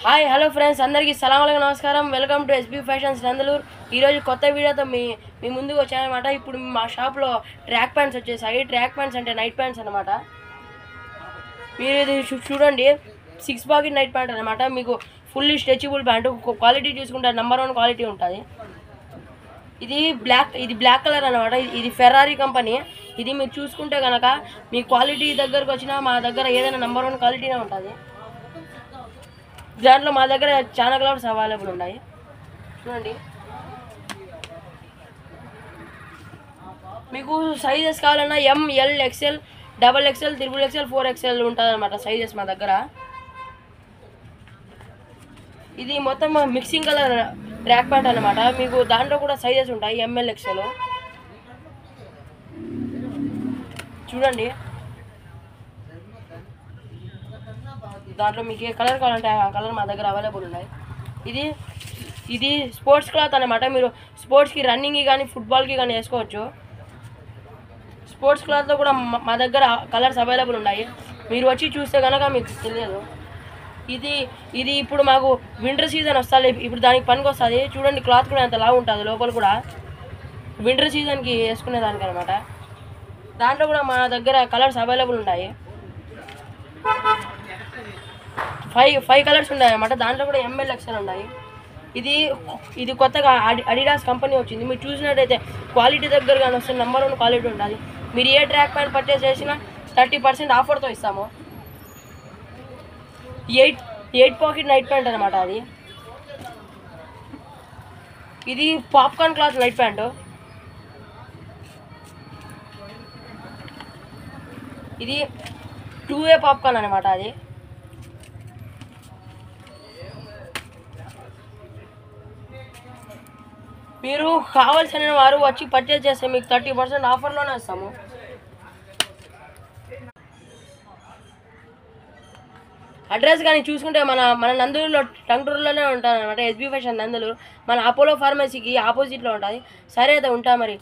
Hi hello friends, అందరికీ సలాంలైకుం నమస్కారం. Welcome to SB fashions Nandaluru. ఈరోజు కొత్త వీడియోతో మీ ముందుకు వచ్చానమాట. ఇప్పుడు మా షాప్లో ట్రాక్ ప్యాంట్స్ వచ్చేసాయి. ట్రాక్ ప్యాంట్స్ అంటే నైట్ ప్యాంట్స్ అనమాట. మీరు ఇది చూడండి, 6 పాకెట్ నైట్ ప్యాంట్ అనమాట. మీకు ఫుల్లీ స్ట్రెచబుల్ ప్యాంటు. క్వాలిటీ చూసుకుంటే నెంబర్ 1 క్వాలిటీ ఉంటుంది. ఇది బ్లాక్ కలర్ అనమాట. ఇది ఫెరారీ కంపెనీ. ఇది మీరు చూసుకుంటే కనుక మీ క్వాలిటీ దగ్గరకు వచ్చినా మా దగ్గర ఏదైనా నెంబర్ 1 క్వాలిటీనే ఉంటుంది. దాంట్లో మా దగ్గర చాలా కలర్స్ అవైలబుల్ ఉన్నాయి. చూడండి, మీకు సైజెస్ కావాలన్నా M L XL XXL XXL 4XL ఉంటుంది అనమాట సైజెస్ మా దగ్గర. ఇది మొత్తం మిక్సింగ్ కలర్ ట్రాక్ ప్యాంట్ అనమాట. మీకు దాంట్లో కూడా సైజెస్ ఉంటాయి ఎంఎల్ XL. చూడండి, దాంట్లో మీకు ఏ కలర్ కావాలంటే ఆ కలర్ మా దగ్గర అవైలబుల్ ఉన్నాయి. ఇది స్పోర్ట్స్ క్లాత్ అనమాట. మీరు స్పోర్ట్స్కి, రన్నింగ్కి కానీ ఫుట్బాల్కి కానీ వేసుకోవచ్చు. స్పోర్ట్స్ క్లాత్లో కూడా మా దగ్గర కలర్స్ అవైలబుల్ ఉన్నాయి. మీరు వచ్చి చూస్తే కనుక మీకు తెలియదు. ఇది ఇప్పుడు మాకు వింటర్ సీజన్ వస్తుంది. ఇప్పుడు దానికి పనికి వస్తుంది. చూడండి, క్లాత్ కూడా ఎంత లావు ఉంటుంది. లోపల కూడా వింటర్ సీజన్కి వేసుకునేదానికి అనమాట. దాంట్లో కూడా మా దగ్గర కలర్స్ అవైలబుల్ ఉంటాయి. 5 కలర్స్ ఉన్నాయి అన్నమాట. దాంట్లో కూడా ఎంఎల్ XL ఉన్నాయి. ఇది కొత్తగా అడిడాస్ కంపెనీ వచ్చింది. మీరు చూసినట్టయితే క్వాలిటీ దగ్గర కానీ వస్తే నెంబర్ 1 క్వాలిటీ ఉంటుంది. మీరు ఏ ట్రాక్ ప్యాంట్ పర్చేస్ చేసినా 30% ఆఫర్తో ఇస్తాము. 8 పాకెట్ నైట్ ప్యాంట్ అనమాట. ఇది పాప్కార్న్ క్లాత్ నైట్ ప్యాంటు. ఇది 2A పాప్కార్న్ అనమాట. మీరు కావాల్సిన వారు వచ్చి పర్చేజ్ చేస్తే మీకు 30% ఆఫర్లోనే ఇస్తాము. అడ్రస్ కానీ చూసుకుంటే మన నందలూరులో, టంగుటూరులోనే ఉంటుంది అనమాట. SB fashion Nandaluru. మన అపోలో ఫార్మసీకి ఆపోజిట్లో ఉంటుంది. సరే అయితే ఉంటా మరి.